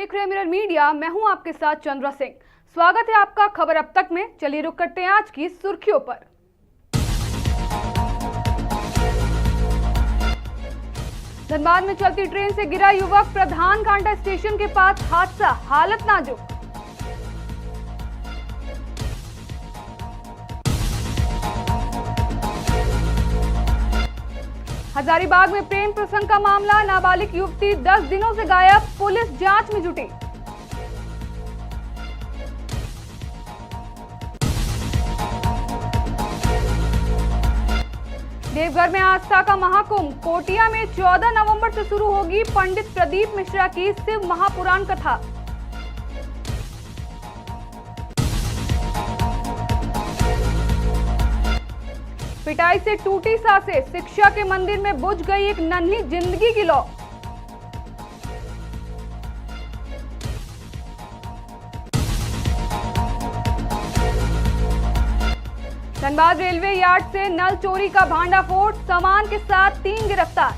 देख रहे हैं मिरर मीडिया। मैं हूं आपके साथ चंद्रा सिंह। स्वागत है आपका खबर अब तक में। चलिए रुक करते हैं आज की सुर्खियों पर। धनबाद में चलती ट्रेन से गिरा युवक, प्रधान घाटा स्टेशन के पास हादसा, हालत नाजुक। हजारीबाग में प्रेम प्रसंग का मामला, नाबालिग युवती 10 दिनों से गायब, पुलिस जांच में जुटी। देवघर में आस्था का महाकुंभ, कोटिया में 14 नवंबर से शुरू होगी पंडित प्रदीप मिश्रा की शिव महापुराण कथा। पिटाई से टूटी सांसें, शिक्षा के मंदिर में बुझ गई एक नन्ही जिंदगी की लौ। धनबाद रेलवे यार्ड से नल चोरी का भांडाफोड़, सामान के साथ 3 गिरफ्तार।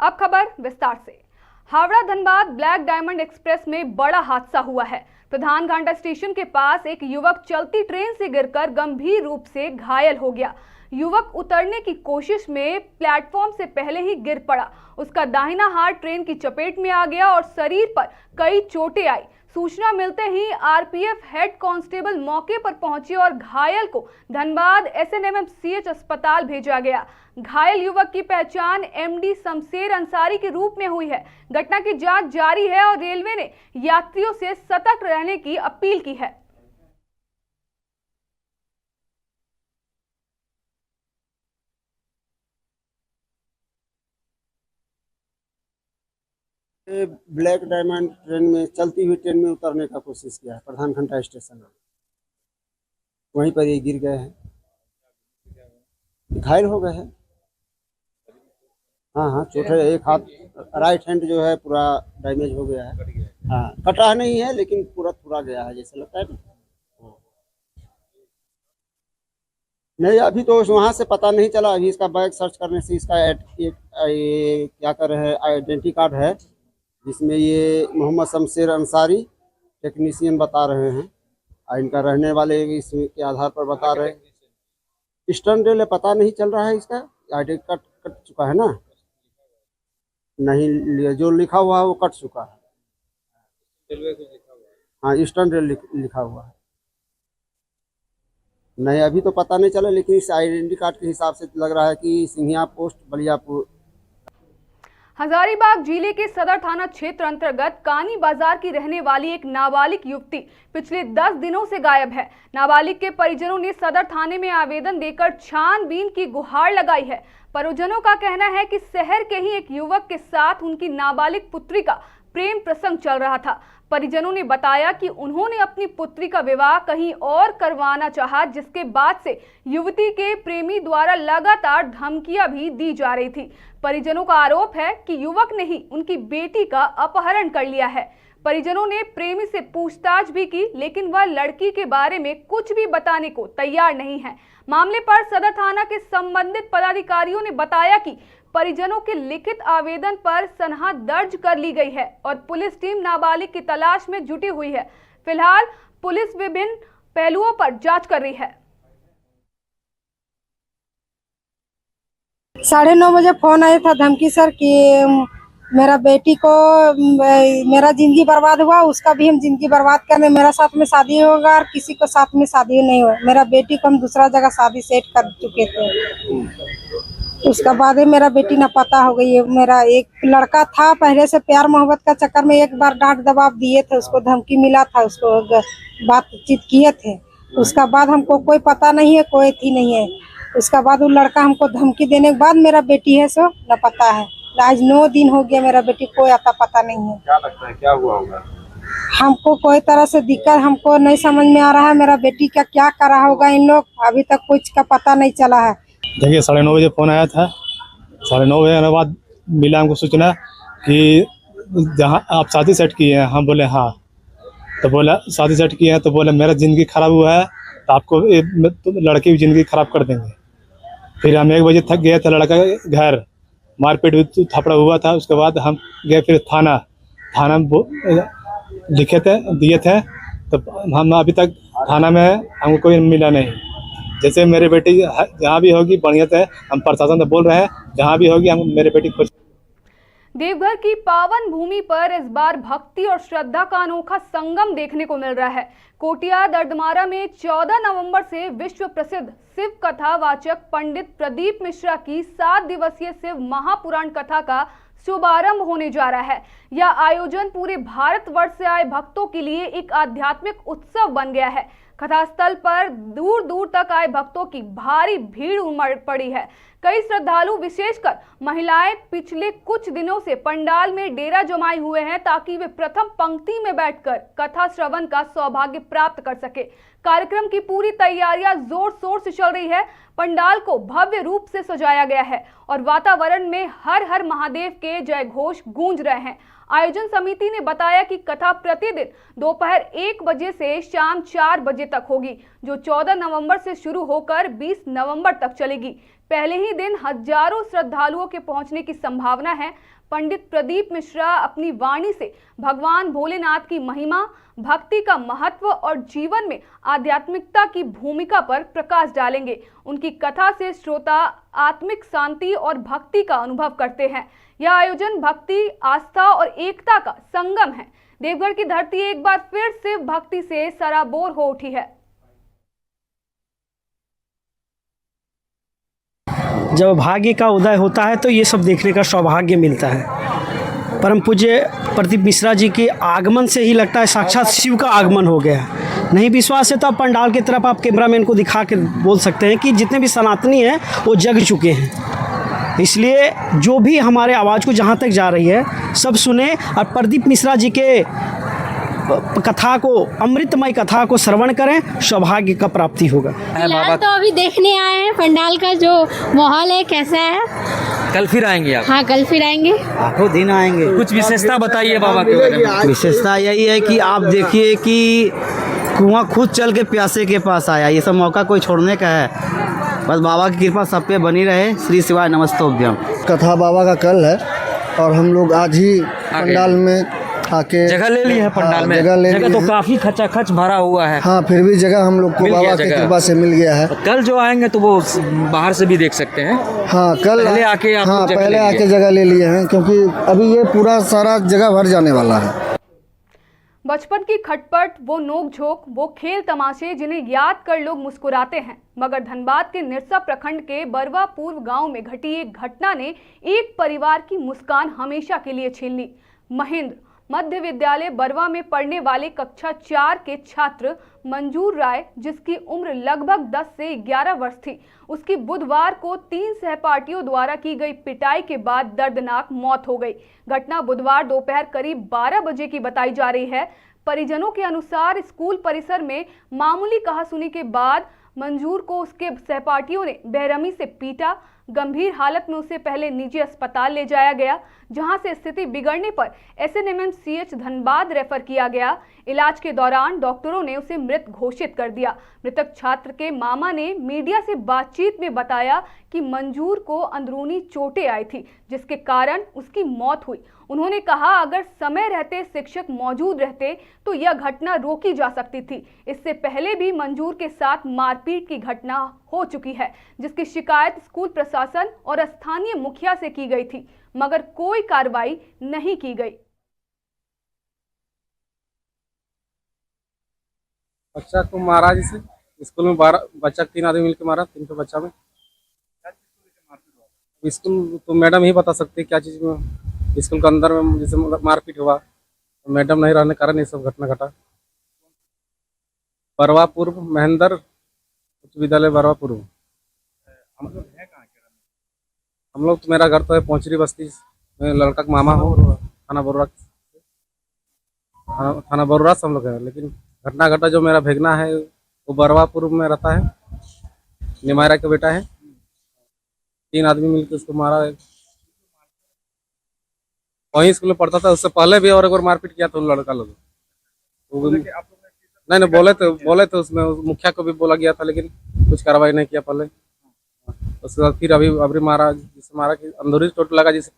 अब खबर विस्तार से। Howrah Dhanbad black diamond express में बड़ा हादसा हुआ है। प्रधान घाटा स्टेशन के पास एक युवक चलती ट्रेन से गिरकर गंभीर रूप से घायल हो गया। युवक उतरने की कोशिश में प्लेटफॉर्म से पहले ही गिर पड़ा। उसका दाहिना हाथ ट्रेन की चपेट में आ गया और शरीर पर कई चोटें आई। सूचना मिलते ही आरपीएफ हेड कांस्टेबल मौके पर पहुंचे और घायल को धनबाद एसएनएमएमसीएच अस्पताल भेजा गया। घायल युवक की पहचान एमडी शमशेर अंसारी के रूप में हुई है। घटना की जांच जारी है और रेलवे ने यात्रियों से सतर्क रहने की अपील की है। ब्लैक डायमंड ट्रेन में, चलती हुई ट्रेन में उतरने का कोशिश किया है प्रधान घाटा स्टेशन में। वहीं पर ये गिर गए हैं, घायल हो गए हैं। हाँ, चोट है। एक हाथ राइट हैंड जो है पूरा डैमेज हो गया है। हाँ, कटा नहीं है लेकिन पूरा थोड़ा गया है जैसे लगता है ना। नहीं, अभी तो वहाँ से पता नहीं चला। अभी इसका बैग सर्च करने से इसका ये क्या कर रहे हैं, आइडेंटिटी कार्ड है जिसमें ये मोहम्मद शमशेर अंसारी टेक्नीशियन बता रहे हैं और इनका रहने वाले इसके आधार पर बता रहे हैं। ईस्टर्न रेल पता नहीं चल रहा है, इसका आइडेंटी कार्ड कट चुका है ना। नहीं, जो लिखा हुआ है वो कट चुका है। हाँ, ईस्टर्न रेल लिखा हुआ है। नहीं, अभी तो पता नहीं चला लेकिन इस आइडेंटिटी कार्ड के हिसाब से लग रहा है कि सिंघिया पोस्ट बलियापुर। हजारीबाग जिले के सदर थाना क्षेत्र अंतर्गत कानी बाजार की रहने वाली एक नाबालिग युवती पिछले 10 दिनों से गायब है। नाबालिग के परिजनों ने सदर थाने में आवेदन देकर छानबीन की गुहार लगाई है। परिजनों का कहना है कि शहर के ही एक युवक के साथ उनकी नाबालिग पुत्री का प्रेम प्रसंग चल रहा था। परिजनों ने बताया कि उन्होंने अपनी पुत्री का विवाह कहीं और करवाना चाहा, जिसके बाद से युवती के प्रेमी द्वारा लगातार धमकियां भी दी जा रही थी। परिजनों का आरोप है कि युवक ने ही उनकी बेटी का अपहरण कर लिया है। परिजनों ने प्रेमी से पूछताछ भी की लेकिन वह लड़की के बारे में कुछ भी बताने को तैयार नहीं है। मामले पर सदर थाना के संबंधित पदाधिकारियों ने बताया कि परिजनों के लिखित आवेदन पर सनहा दर्ज कर ली गई है और पुलिस टीम नाबालिग की तलाश में जुटी हुई है। फिलहाल पुलिस विभिन्न पहलुओं पर जांच कर रही है। 9:30 बजे फोन आया था धमकी सर कि मेरा बेटी को मेरा जिंदगी बर्बाद हुआ, उसका भी हम जिंदगी बर्बाद करने, मेरा साथ में शादी होगा और किसी को साथ में शादी नहीं हुआ। मेरा बेटी को हम दूसरा जगह शादी सेट कर चुके थे। उसका बाद मेरा बेटी ना पता हो गई। मेरा एक लड़का था, पहले से प्यार मोहब्बत का चक्कर में एक बार डांट दबाव दिए थे, उसको धमकी मिला था, उसको बातचीत किए थे। उसका बाद हमको कोई पता नहीं है, कोई थी नहीं है। उसका बाद वो लड़का हमको धमकी देने के बाद मेरा बेटी है सो न पता है। आज 9 दिन हो गया, मेरा बेटी कोई आता पता नहीं है। क्या लगता है क्या हुआ होगा? हमको कोई तरह से दिक्कत हमको नहीं समझ में आ रहा है। मेरा बेटी का क्या करा होगा इन लोग, अभी तक कुछ का पता नहीं चला है। देखिए 9:30 बजे फ़ोन आया था। 9:30 बजे आने के बाद मिला हमको सूचना कि जहाँ आप शादी सेट किए हैं। हम बोले हाँ। तो बोला शादी सेट किए हैं, तो बोले मेरा ज़िंदगी ख़राब हुआ है तो आपको तो लड़की की ज़िंदगी ख़राब कर देंगे। फिर हम 1 बजे थक गए थे, लड़का के घर मारपीट थपड़ा हुआ था। उसके बाद हम गए फिर थाना में लिखे थे, दिए थे। तो हम अभी तक थाना में हमको कोई मिला नहीं। जैसे मेरी बेटी जहाँ भी होगी बढ़िया से, हम प्रशासन से बोल रहे हैं, जहाँ भी होगी हम मेरी बेटी खोज। देवघर की पावन भूमि पर इस बार भक्ति और श्रद्धा का अनोखा संगम देखने को मिल रहा है। कोटिया दर्दमारा में 14 नवंबर से विश्व प्रसिद्ध शिव कथा वाचक पंडित प्रदीप मिश्रा की 7 दिवसीय शिव महापुराण कथा का शुभारंभ होने जा रहा है। यह आयोजन पूरे भारतवर्ष से आए भक्तों के लिए एक आध्यात्मिक उत्सव बन गया है। कथास्थल पर दूर दूर तक आए भक्तों की भारी भीड़ उमड़ पड़ी है। कई श्रद्धालु विशेषकर महिलाएं पिछले कुछ दिनों से पंडाल में डेरा जमाए हुए हैं ताकि वे प्रथम पंक्ति में बैठकर कथा श्रवण का सौभाग्य प्राप्त कर सके। कार्यक्रम की पूरी तैयारियां जोर शोर से चल रही है। पंडाल को भव्य रूप से सजाया गया है और वातावरण में हर हर महादेव के जय घोष गूंज रहे हैं। आयोजन समिति ने बताया कि कथा प्रतिदिन दोपहर 1 बजे से शाम 4 बजे तक होगी, जो 14 नवंबर से शुरू होकर 20 नवंबर तक चलेगी। पहले ही दिन हजारों श्रद्धालुओं के पहुंचने की संभावना है। पंडित प्रदीप मिश्रा अपनी वाणी से भगवान भोलेनाथ की महिमा, भक्ति का महत्व और जीवन में आध्यात्मिकता की भूमिका पर प्रकाश डालेंगे। उनकी कथा से श्रोता आत्मिक शांति और भक्ति का अनुभव करते हैं। यह आयोजन भक्ति, आस्था और एकता का संगम है। देवघर की धरती एक बार फिर से भक्ति से सराबोर हो उठी है। जब भाग्य का उदय होता है तो ये सब देखने का सौभाग्य मिलता है। परम पूज्य प्रदीप मिश्रा जी के आगमन से ही लगता है साक्षात शिव का आगमन हो गया है। नहीं विश्वास है तो आप पंडाल की तरफ आप कैमरामैन को दिखा के बोल सकते हैं कि जितने भी सनातनी हैं वो जग चुके हैं। इसलिए जो भी हमारे आवाज़ को जहाँ तक जा रही है सब सुने और प्रदीप मिश्रा जी के कथा को, अमृतमय कथा को श्रवण करें, सौभाग्य का प्राप्ति होगा। फिलहाल तो अभी देखने आए हैं पंडाल का जो माहौल है कैसा है। कल फिर आएंगे आप? हाँ, कल फिर आएंगे, आठों दिन आएंगे। कुछ विशेषता बताइए बाबा के बारे में। विशेषता यही है कि आप देखिए कि कुआं खुद चल के प्यासे के पास आया। ये सब मौका कोई छोड़ने का है। बस बाबा की कृपा सब पे बनी रहे। श्री शिवाय नमस्तोभ्यम। कथा बाबा का कल है और हम लोग आज ही पंडाल में आके जगह ले ली है पंडाल में। जगह तो काफी खचाखच भरा हुआ है। हाँ, फिर भी जगह हम लोग को बाबा की कृपा से मिल गया है। कल जो आएंगे तो वो बाहर से भी देख सकते हैं। हाँ, कल पहले आके आप हाँ, पहले आके जगह ले लिए हैं क्योंकि अभी ये पूरा सारा जगह भर जाने वाला है। बचपन की खटपट, वो नोक-झोंक, वो खेल तमाशे जिन्हें याद कर लोग मुस्कुराते हैं, मगर धनबाद के निरसा प्रखंड के बरवा पूर्व गांव में घटी एक घटना ने एक परिवार की मुस्कान हमेशा के लिए छीन ली। महेंद्र मध्य विद्यालय बरवा में पढ़ने वाले कक्षा 4 के छात्र मंजूर राय, जिसकी उम्र लगभग 10 से 11 वर्ष थी, उसकी बुधवार को 3 सहपाठियों द्वारा की गई पिटाई के बाद दर्दनाक मौत हो गई। घटना बुधवार दोपहर करीब 12 बजे की बताई जा रही है। परिजनों के अनुसार स्कूल परिसर में मामूली कहासुनी के बाद मंजूर को उसके सहपाठियों ने बेरहमी से पीटा। गंभीर हालत में उसे पहले निजी अस्पताल ले जाया गया, जहां से स्थिति बिगड़ने पर SNMMCH धनबाद रेफर किया गया। इलाज के दौरान डॉक्टरों ने उसे मृत घोषित कर दिया। मृतक छात्र के मामा ने मीडिया से बातचीत में बताया कि मंजूर को अंदरूनी चोटें आई थी, जिसके कारण उसकी मौत हुई। उन्होंने कहा, अगर समय रहते शिक्षक मौजूद रहते तो यह घटना रोकी जा सकती थी। इससे पहले भी मंजूर के साथ मारपीट की घटना हो चुकी है, जिसकी शिकायत स्कूल प्रशासन और स्थानीय मुखिया से की गई थी, मगर कोई कार्रवाई नहीं की गई। बच्चा को मारा, जिसे स्कूल में 12 बच्चा 3 आदमी मिलकर मारा, 3 बच्चा में। स्कूल तो मैडम ही बता सकती है क्या चीज में। स्कूल के अंदर में जैसे मारपीट हुआ, तो मैडम नहीं रहने कारण ये सब घटना घटा। बरवा पूर्व महेंद्र उच्च विद्यालय बरवा पूर्व। हम लोग तो, मेरा घर तो है पहुंचरी बस्ती में, लड़का का मामा हो, थाना बरुरा से हम लोग है। लेकिन घटना घटा जो मेरा भेगना है वो बरवा पूर्व में रहता है, निमायरा का बेटा है। 3 आदमी मिलकर उसको मारा। वहीं स्कूल में पढ़ता था, उससे पहले भी और एक बार मारपीट किया था उन लड़का लोग। नहीं बोले थे उसमें मुखिया को भी बोला गया था, लेकिन कुछ कार्रवाई नहीं किया पहले। उसके बाद फिर अभी मारा, जिससे मारा कि अंदरूनी चोट लगा, जिस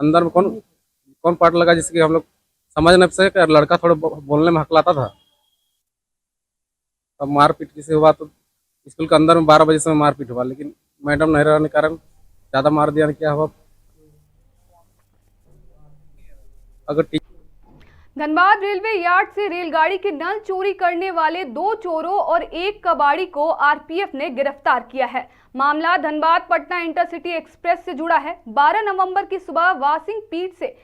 अंदर में कौन पार्ट लगा जिसकी हम लोग समझ नहीं सके। लड़का थोड़ा बोलने में हकलाता था। अब मारपीट किसी हुआ तो स्कूल के अंदर में 12 बजे से मारपीट हुआ, लेकिन मैडम नहीं रहने के कारण ज़्यादा मार दिया। क्या हुआ अगर धनबाद रेलवे यार्ड से रेलगाड़ी के नल चोरी करने वाले 2 चोरों और 1 कबाड़ी को आरपीएफ ने गिरफ्तार किया है। मामला धनबाद पटना इंटरसिटी एक्सप्रेस से जुड़ा है। 12 नवंबर की सुबह वासिंग पीठ से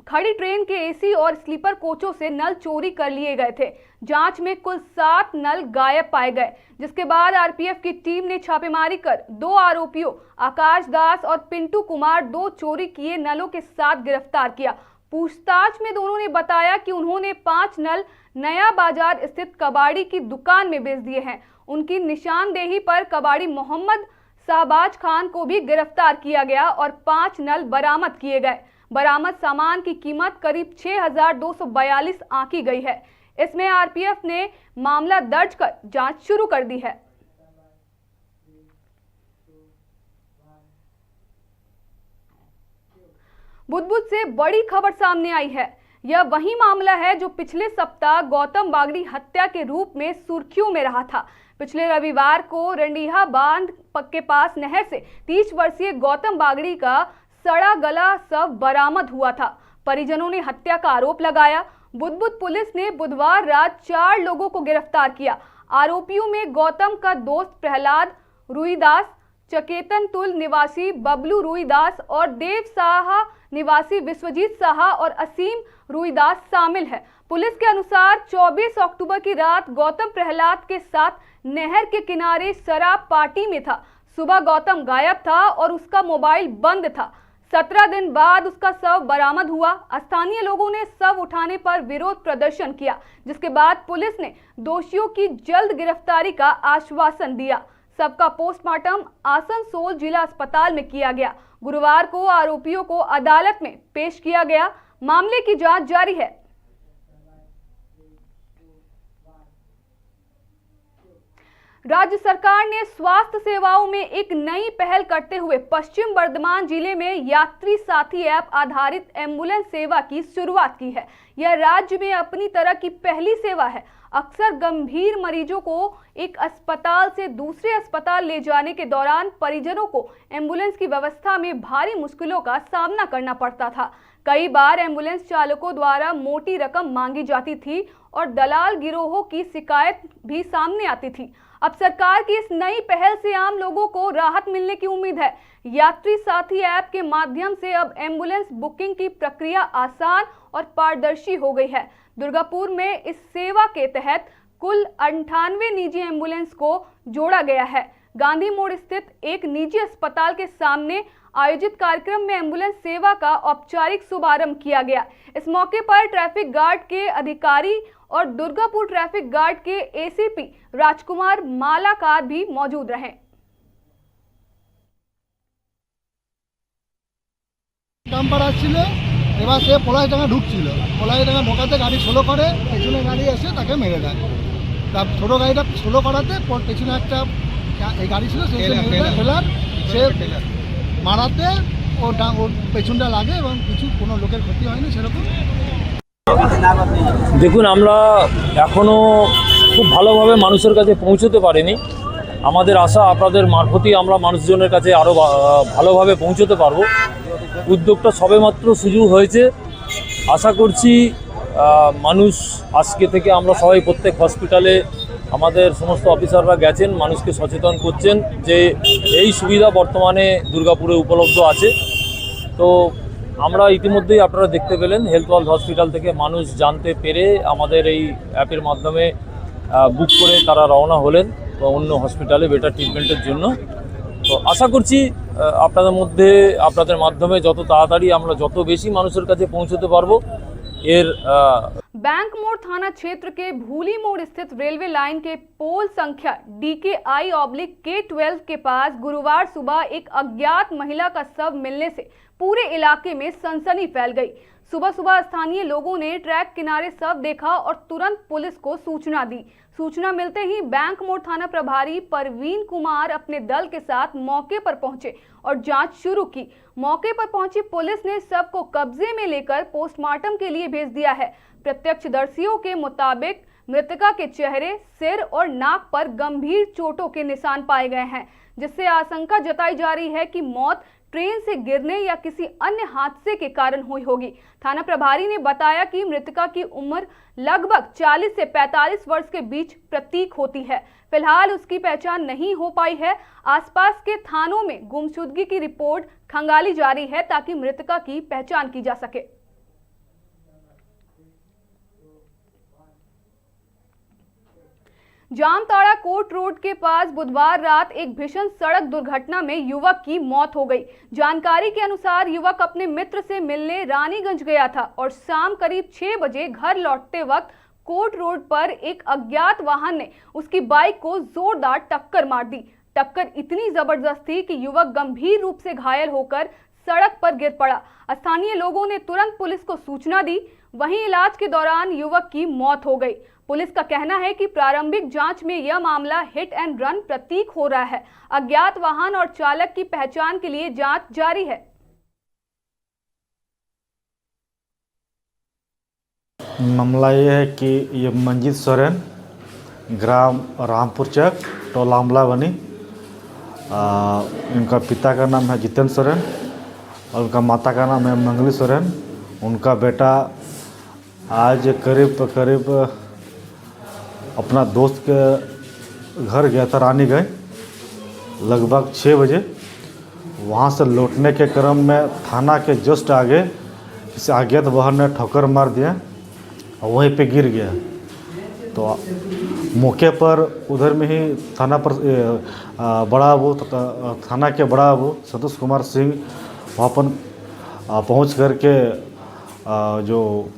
खड़ी ट्रेन के एसी और स्लीपर कोचों से नल चोरी कर लिए गए थे। जांच में कुल 7 नल गायब पाए गए, जिसके बाद आरपीएफ की टीम ने छापेमारी कर 2 आरोपियों आकाश दास और पिंटू कुमार 2 चोरी किए नलों के साथ गिरफ्तार किया। पूछताछ में दोनों ने बताया कि उन्होंने 5 नल नया बाजार स्थित कबाड़ी की दुकान में बेच दिए हैं। उनकी निशानदेही पर कबाड़ी मोहम्मद शाहबाज खान को भी गिरफ्तार किया गया और 5 नल बरामद किए गए। बरामद सामान की कीमत करीब 6,242 आंकी गई है। इसमें आरपीएफ ने मामला दर्ज कर जांच शुरू कर दी है। बुदबुद से बड़ी खबर सामने आई है। यह वही मामला है जो पिछले सप्ताह गौतम बागड़ी हत्या के रूप में सुर्खियों में रहा था। पिछले रविवार को रंडीहा बांध के पास नहर से 30 वर्षीय गौतम बागड़ी का सड़ा गला शव बरामद हुआ था। परिजनों ने हत्या का आरोप लगाया। बुदबुद पुलिस ने बुधवार रात 4 लोगों को गिरफ्तार किया। आरोपियों में गौतम का दोस्त प्रहलाद रुईदास, चकेतन तुल निवासी बबलू रुईदास और देव साहा निवासी विश्वजीत साहा और असीम रुईदास शामिल है। पुलिस के अनुसार 24 अक्टूबर की रात गौतम प्रहलाद के साथ नहर के किनारे शराब पार्टी में था। सुबह गौतम गायब था और उसका मोबाइल बंद था। 17 दिन बाद उसका शव बरामद हुआ। स्थानीय लोगों ने शव उठाने पर विरोध प्रदर्शन किया, जिसके बाद पुलिस ने दोषियों की जल्द गिरफ्तारी का आश्वासन दिया। सबका पोस्टमार्टम आसनसोल जिला अस्पताल में किया गया। गुरुवार को आरोपियों को अदालत में पेश किया गया। मामले की जांच जारी है। राज्य सरकार ने स्वास्थ्य सेवाओं में एक नई पहल करते हुए पश्चिम बर्धमान जिले में यात्री साथी ऐप आधारित एम्बुलेंस सेवा की शुरुआत की है। यह राज्य में अपनी तरह की पहली सेवा है। अक्सर गंभीर मरीजों को एक अस्पताल से दूसरे अस्पताल ले जाने के दौरान परिजनों को एम्बुलेंस की व्यवस्था में भारी मुश्किलों का सामना करना पड़ता था। कई बार एम्बुलेंस चालकों द्वारा मोटी रकम मांगी जाती थी और दलाल गिरोहों की शिकायत भी सामने आती थी। अब सरकार की इस नई पहल से आम लोगों को राहत मिलने की उम्मीद है। यात्री साथी ऐप के माध्यम से अब एम्बुलेंस बुकिंग की प्रक्रिया आसान और पारदर्शी हो गई है। दुर्गापुर में इस सेवा के तहत कुल 98 निजी एम्बुलेंस को जोड़ा गया है। गांधी मोड़ स्थित एक निजी अस्पताल के सामने आयोजित कार्यक्रम में एम्बुलेंस सेवा का औपचारिक शुभारंभ किया गया। इस मौके पर ट्रैफिक गार्ड के अधिकारी और दुर्गापुर ट्रैफिक गार्ड के एसीपी राजकुमार मालाकार भी मौजूद रहे। এবার সে পলাশডাঙ্গা ঢুকছিল, পলাশডাঙ্গা ঢোকাতে গাড়ি স্লো করে, পেছনে গাড়ি এসে তাকে মেরে দেয়। তার ছোটো গাড়িটা স্লো করাতে পেছনে একটা এই গাড়ি ছিল, সেই ফেলার সে মারাতে ওর পেছনটা লাগে এবং কোনো লোকের ক্ষতি হয়নি সেরকম। দেখুন, আমরা এখনও খুব ভালোভাবে মানুষের কাছে পৌঁছতে পারিনি। আমাদের আশা আপনাদের মারফতই আমরা মানুষজনের কাছে আরও ভালোভাবে পৌঁছতে পারবো। উদ্যোগটা সবেমাত্র শুরু হয়েছে। আশা করছি মানুষ আজকে থেকে আমরা সবাই প্রত্যেক হসপিটালে আমাদের সমস্ত অফিসাররা গেছেন, মানুষকে সচেতন করছেন যে এই সুবিধা বর্তমানে দুর্গাপুরে উপলব্ধ আছে। তো আমরা ইতিমধ্যেই আপনারা দেখতে পেলেন হেলথ ওয়ার্ল্ড হসপিটাল থেকে মানুষ জানতে পেরে আমাদের এই অ্যাপের মাধ্যমে বুক করে তারা রওনা হলেন অন্য হসপিটালে বেটার ট্রিটমেন্টের জন্য। তো আশা করছি আপনাদের মাধ্যমে যত তাড়াতাড়ি আমরা যত বেশি মানুষের কাছে পৌঁছতে পারবো। बैंक मोड़ थाना क्षेत्र के भूली मोड़ स्थित रेलवे लाइन के पोल संख्या DKI/K12 के पास गुरुवार सुबह एक अज्ञात महिला का शव मिलने से पूरे इलाके में सनसनी फैल गई। सुबह सुबह स्थानीय लोगों ने ट्रैक किनारे शव देखा और तुरंत पुलिस को सूचना दी। सूचना मिलते ही बैंक मोड़ थाना प्रभारी परवीन कुमार अपने दल के साथ मौके पर पहुंचे और जांच शुरू की। मौके पर पहुंची पुलिस ने शव को कब्जे में लेकर पोस्टमार्टम के लिए भेज दिया है। प्रत्यक्षदर्शियों के मुताबिक मृतका के चेहरे, सिर और नाक पर गंभीर चोटों के निशान पाए गए हैं, जिससे आशंका जताई जा रही है कि मौत ट्रेन से गिरने या किसी अन्य हादसे के कारण हुई होगी। थाना प्रभारी ने बताया कि मृतका की उम्र लगभग 40 से 45 वर्ष के बीच प्रतीक होती है। फिलहाल उसकी पहचान नहीं हो पाई है। आसपास के थानों में गुमशुदगी की रिपोर्ट खंगाली जा रही है ताकि मृतका की पहचान की जा सके। जामताड़ा कोट रोड के पास बुधवार रात एक भीषण सड़क दुर्घटना में युवक की मौत हो गई। जानकारी के अनुसार युवक अपने मित्र से मिलने रानीगंज गया था और शाम करीब 6 बजे घर लौटते वक्त कोट रोड पर एक अज्ञात वाहन ने उसकी बाइक को जोरदार टक्कर मार दी। टक्कर इतनी जबरदस्त थी कि युवक गंभीर रूप से घायल होकर सड़क पर गिर पड़ा। स्थानीय लोगों ने तुरंत पुलिस को सूचना दी। वहीं इलाज के दौरान युवक की मौत हो गई। पुलिस का कहना है कि प्रारंभिक जांच में यह मामला हिट एंड रन प्रतीक हो रहा है। अज्ञात वाहन और चालक की पहचान के लिए जांच जारी है। मामला ये है कि ये मंजीत सोरेन, ग्राम रामपुर चक, टोला अमला बनी, इनका पिता का नाम है जितेंद्र सोरेन और उनका माता का नाम है मंगली सोरेन। उनका बेटा आज करीब अपना दोस्त के घर गया था रानीगंज लगभग 6 बजे। वहाँ से लौटने के क्रम में थाना के जस्ट आगे इस अज्ञात वाहन ने ठोकर मार दिया और वहीं पे गिर गया। तो मौके पर उधर में ही थाना पर बड़ा बाबू थाना के बड़ा बाबू संतोष कुमार सिंह वहाँ पर पहुँच करके जो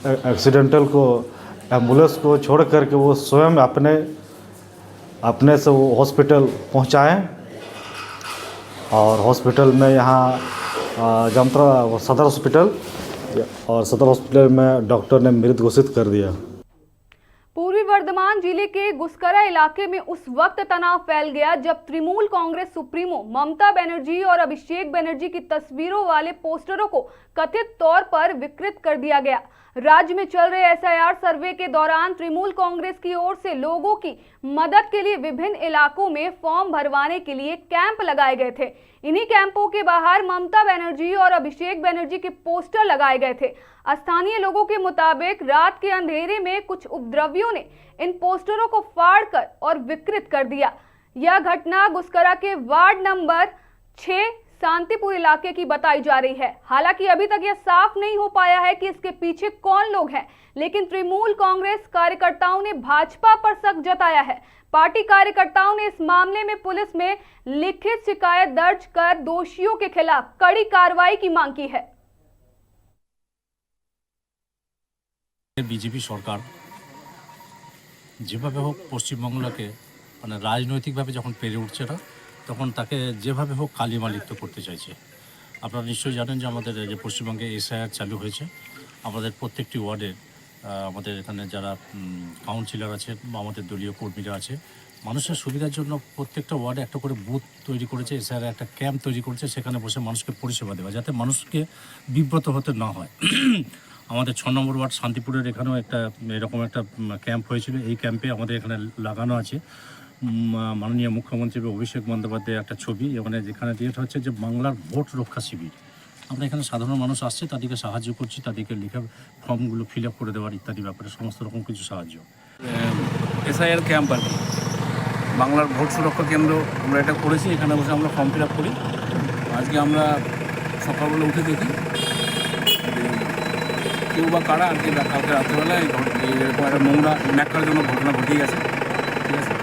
एक्सीडेंटल को एम्बुलेंस को छोड़ करके वो स्वयं अपने से वो हॉस्पिटल पहुँचाएँ और हॉस्पिटल में यहाँ जामताड़ा सदर हॉस्पिटल में डॉक्टर ने मृत घोषित कर दिया। पूर्वी वर्धमान जिले के गुस्करा इलाके में उस वक्त तनाव फैल गया जब तृणमूल कांग्रेस सुप्रीमो ममता बनर्जी और अभिषेक बनर्जी की तस्वीरों वाले पोस्टरों को कथित तौर पर विकृत कर दिया गया। राज्य में चल रहे SIR सर्वे के दौरान तृणमूल कांग्रेस की ओर से लोगों की मदद के लिए विभिन्न इलाकों में फॉर्म भरवाने के लिए कैंप लगाए गए थे। इन्हीं कैंपों के बाहर ममता बनर्जी और अभिषेक बनर्जी के पोस्टर लगाए गए थे। स्थानीय लोगों के मुताबिक रात के अंधेरे में कुछ उपद्रवियों ने इन पोस्टरों को फाड़कर और विकृत कर दिया। यह घटना गुस्करा के वार्ड नंबर 6 शांतिपुर इलाके की बताई जा रही है। हालांकि अभी तक यह साफ नहीं हो पाया है कि इसके पीछे कौन लोग हैं, लेकिन तृणमूल कांग्रेस कार्यकर्ताओं ने भाजपा पर शक जताया है। पार्टी कार्यकर्ताओं ने इस मामले में पुलिस में लिखित शिकायत दर्ज कर दोषियों के खिलाफ कड़ी कार्रवाई की मांग की है। বিজেপি সরকার যেভাবে হোক পশ্চিমবাংলাকে মানে রাজনৈতিকভাবে যখন পেরে উঠছে না তখন তাকে যেভাবে হোক কালিমালিপ্ত করতে চাইছে। আপনারা নিশ্চয়ই জানেন যে আমাদের যে পশ্চিমবঙ্গে SIR চালু হয়েছে। আমাদের প্রত্যেকটি ওয়ার্ডে আমাদের এখানে যারা কাউন্সিলর আছে বা আমাদের দলীয় কর্মীরা আছে মানুষের সুবিধার জন্য প্রত্যেকটা ওয়ার্ডে একটা করে বুথ তৈরি করেছে। SIR একটা ক্যাম্প তৈরি করেছে, সেখানে বসে মানুষকে পরিষেবা দেওয়া যাতে মানুষকে বিব্রত হতে না হয়। আমাদের 6 নম্বর ওয়ার্ড শান্তিপুরের এখানেও এরকম একটা ক্যাম্প হয়েছিল। এই ক্যাম্পে আমাদের এখানে লাগানো আছে মাননীয় মুখ্যমন্ত্রী অভিষেক বন্দ্যোপাধ্যায়ের একটা ছবি, যেখানে দিয়ে হচ্ছে যে বাংলার ভোট রক্ষা শিবির। আমরা এখানে সাধারণ মানুষ আসছে, তাদেরকে সাহায্য করছি, তাদেরকে লেখা ফর্মগুলো ফিল আপ করে দেওয়ার ইত্যাদি ব্যাপারে সমস্ত রকম কিছু সাহায্য। SIR ক্যাম্প আর কি বাংলার ভোট সুরক্ষা কেন্দ্র আমরা এটা করেছি। এখানে বসে আমরা ফর্ম ফিল আপ করি। আজকে আমরা সকালবেলা উঠে দেখি কেউ বা কারা আর কি কালকে রাত্রেবেলায় এরকম একটা নোংরা ন্যাক্কার জন্য ঘটনা ঘটে গেছে। ঠিক আছে।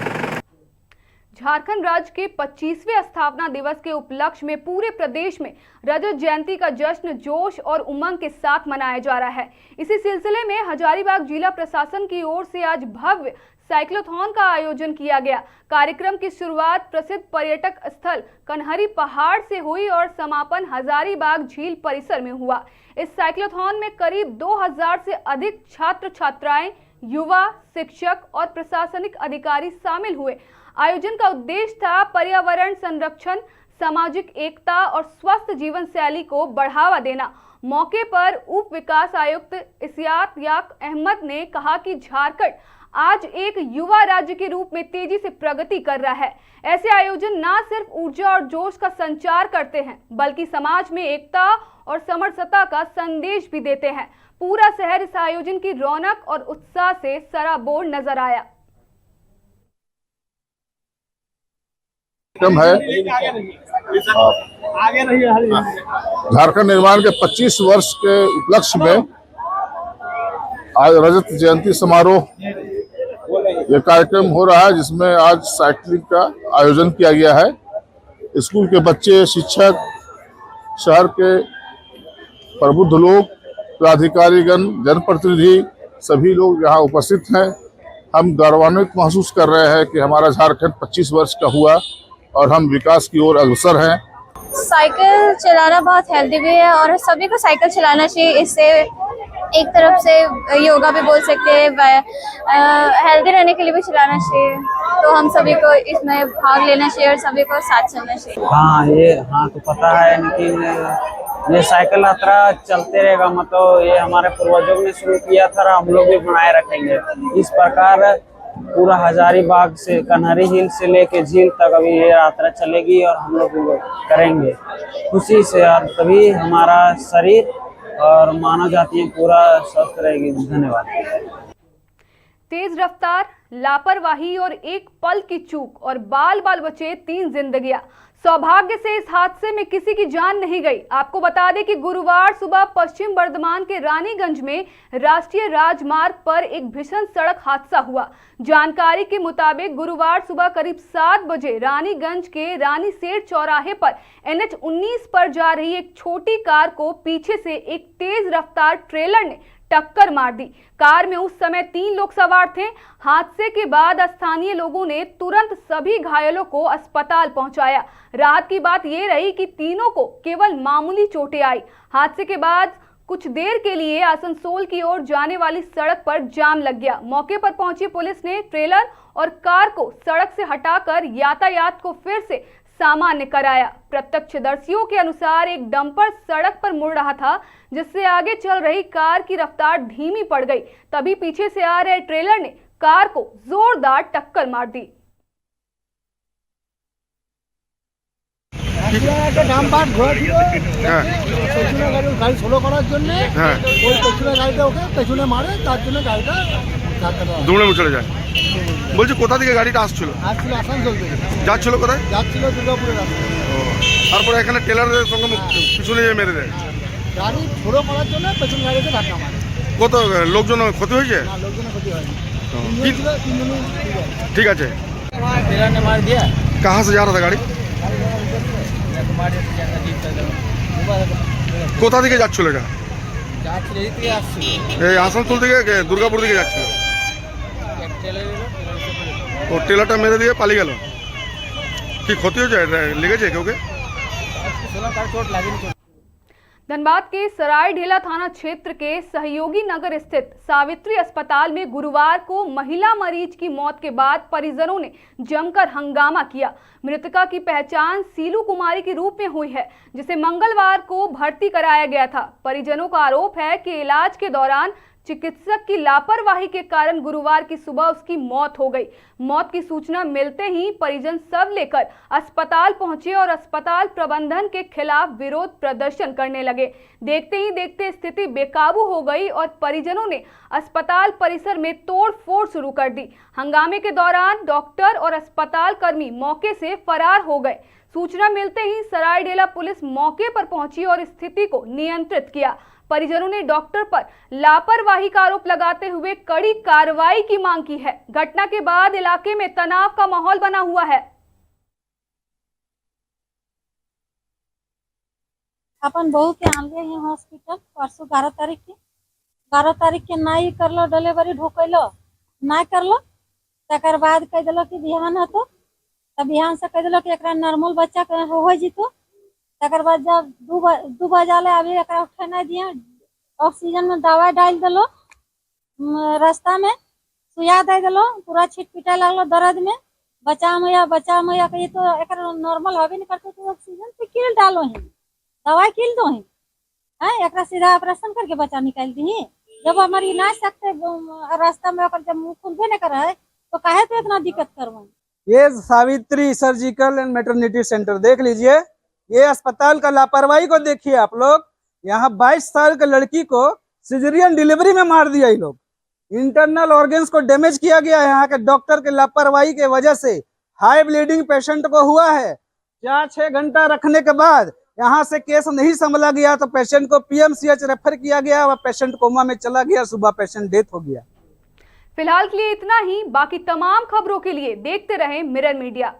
झारखंड राज्य के 25वें स्थापना दिवस के उपलक्ष्य में पूरे प्रदेश में रजत जयंती का जश्न जोश और उमंग के साथ मनाया जा रहा है। इसी सिलसिले में हजारीबाग जिला प्रशासन की ओर से आज भव्य साइक्लोथॉन का आयोजन किया गया। कार्यक्रम की शुरुआत प्रसिद्ध पर्यटक स्थल कन्हरी पहाड़ से हुई और समापन हजारीबाग झील परिसर में हुआ। इस साइक्लोथॉन में करीब 2000 से अधिक छात्र छात्राएं, युवा, शिक्षक और प्रशासनिक अधिकारी शामिल हुए। आयोजन का उद्देश्य था पर्यावरण संरक्षण, सामाजिक एकता और स्वस्थ जीवन शैली को बढ़ावा देना। मौके पर उप विकास आयुक्त इस्याक अहमद ने कहा कि झारखंड आज एक युवा राज्य के रूप में तेजी से प्रगति कर रहा है। ऐसे आयोजन न सिर्फ ऊर्जा और जोश का संचार करते हैं, बल्कि समाज में एकता और समरसता का संदेश भी देते हैं। पूरा शहर इस आयोजन की रौनक और उत्साह से सराबोर नजर आया। झारखंड निर्माण के 25 वर्ष के उपलक्ष्य में आज रजत जयंती समारोह ये कार्यक्रम हो रहा है, जिसमें आज साइकिलिंग का आयोजन किया गया है। स्कूल के बच्चे, शिक्षक, शहर के प्रबुद्ध लोग, प्राधिकारीगण, जनप्रतिनिधि सभी लोग यहाँ उपस्थित हैं। हम गौरवान्वित महसूस कर रहे हैं कि हमारा झारखंड 25 वर्ष का हुआ और हम विकास की ओर अग्रसर हैं। साइकिल चलाना बहुत हेल्दी भी है और सभी को साइकिल चलाना चाहिए। इससे एक तरफ से योगा भी बोल सकते हैं, हेल्दी रहने के लिए भी चलाना चाहिए। तो हम सभी को इसमें भाग लेना चाहिए और सभी को साथ चलना चाहिए। हाँ तो पता है, लेकिन ये साइकिल यात्रा चलते रहेगा। मतलब ये हमारे पूर्वजों ने शुरू किया था और हम लोग भी बनाए रखेंगे। इस प्रकार पूरा हजारीबाग से कन्हरी हिल से लेके झील तक अभी ये यात्रा चलेगी और हम लोग करेंगे खुशी से, और तभी हमारा शरीर और मानव जाति पूरा स्वस्थ रहेगी। धन्यवाद। तेज रफ्तार, लापरवाही और एक पल की चूक और बाल बाल बचे 3 जिंदगियां। सौभाग्य से इस हादसे में किसी की जान नहीं गई। आपको बता दें कि गुरुवार सुबह पश्चिम बर्धमान के रानीगंज में राष्ट्रीय राजमार्ग पर एक भीषण सड़क हादसा हुआ। जानकारी के मुताबिक गुरुवार सुबह करीब 7 बजे रानीगंज के रानी सेठ चौराहे पर NH 19 पर जा रही एक छोटी कार को पीछे से एक तेज रफ्तार ट्रेलर ने टक्कर मार दी। कार में उस समय 3 लोग सवार थे। हादसे के बाद स्थानीय लोगों ने तुरंत सभी घायलों को अस्पताल पहुंचाया। राहत की बात यह रही कि तीनों को केवल मामूली चोटें आई। हादसे के बाद कुछ देर के लिए आसनसोल की ओर जाने वाली सड़क पर जाम लग गया। मौके पर पहुंची पुलिस ने ट्रेलर और कार को सड़क से हटाकर यातायात को फिर से सामान्य कराया। प्रत्यक्षदर्शियों के अनुसार एक डंपर सड़क पर मुड़ रहा था, जिससे आगे चल रही कार की रफ्तार धीमी पड़ गई। तभी पीछे से आ रहे ट्रेलर ने कार को जोरदार टक्कर मार दी। গাড়ি স্লো করার জন্য ওই পেছনের গাড়িটা ওকে পেছনে মারে, তার জন্য গাড়িটা দৌড়ে চলে যায়। বলছি কোথা থেকে গাড়িটা আসছিল? আসছিল আসানসোল থেকে। যাচ্ছিল কোথায়? যাচ্ছিল দুর্গাপুরের রাস্তায়। তারপরে এখানে টেলারের সঙ্গে পিছনে মেরে দেয়। গাড়ি স্লো করার জন্য পেছন গাড়িতে ধাক্কা মারে। কত লোকজন ক্ষতি হয়েছে? না, লোকজনের ক্ষতি হয়নি। তিনজনই ঠিক আছে। ट्रेलर ने मार दिया। कहाँ से जा रहा था गाड़ी? কোথা থেকে যাচ্ছিল এটা? এই আসানসোল থেকে দুর্গাপুর দিকে যাচ্ছিল। ও টেলারটা মেরে দিয়ে পালিয়ে গেল। কি ক্ষতি হয়েছে? লেগেছে কাউকে? धनबाद के सरायढेला थाना क्षेत्र के सहयोगी नगर स्थित सावित्री अस्पताल में गुरुवार को महिला मरीज की मौत के बाद परिजनों ने जमकर हंगामा किया। मृतका की पहचान सीलू कुमारी के रूप में हुई है, जिसे मंगलवार को भर्ती कराया गया था। परिजनों का आरोप है कि इलाज के दौरान चिकित्सक की लापरवाही के कारण गुरुवार की सुबह उसकी मौत हो गई। मौत की सूचना मिलते ही परिजन शव लेकर अस्पताल पहुंचे और अस्पताल प्रबंधन के खिलाफ विरोध प्रदर्शन करने लगे। देखते ही देखते स्थिति बेकाबू हो गई और परिजनों ने अस्पताल परिसर में तोड़फोड़ शुरू कर दी। हंगामे के दौरान डॉक्टर और अस्पताल कर्मी मौके से फरार हो गए। सूचना मिलते ही सरायढेला पुलिस मौके पर पहुंची और स्थिति को नियंत्रित किया। परिजनों ने डॉक्टर पर लापरवाही का आरोप लगाते हुए कड़ी कार्रवाई की मांग की है। घटना के बाद इलाके में तनाव का माहौल बना हुआ है। अपन बहू के आनले हैं हॉस्पिटल परसों 11 तारीख के ना ही करलो डिलीवरी ढोकैलो ना करलो तकर बाद कह दिलो कि बिहान होतो, तब बिहान से कह दिलो कि एकरा नॉर्मल बच्चा के हो जितो। तकर बाद जब 2 बजाले अभी एकरा उठे नहीं दिए, ऑक्सीजन में दवा डाल दिलो, रास्ता में सुइया दे दिलो, पूरा छिटपिटा लगलो दर्द में। बचा मैया कही तो एक नॉर्मल होबे नहीं करते तो ऑक्सीजन पे किल डालो ही, दवाई किल दो ही, एक सीधा ऑपरेशन करके बच्चा निकाल दी। जब हमारी इलाज सकते रास्ता में जब मुंह खुलबे नहीं कर है तो काहे तो इतना दिक्कत करवाए। ये Savitri surgical and maternity centre देख लीजिए, ये अस्पताल का लापरवाही को देखिए आप लोग। यहाँ 22 साल के लड़की को सिजेरियन डिलीवरी में मार दिया ये लोग। इंटरनल ऑर्गन्स को डैमेज किया गया है यहाँ के डॉक्टर के लापरवाही के वजह से। हाई ब्लीडिंग पेशेंट को हुआ है। 4-6 घंटा रखने के बाद यहाँ से केस नहीं संभला गया तो पेशेंट को पीएमसीएच रेफर किया गया और पेशेंट कोमा में चला गया। सुबह पेशेंट डेथ हो गया। फिलहाल के लिए इतना ही। बाकी तमाम खबरों के लिए देखते रहें मिरर मीडिया।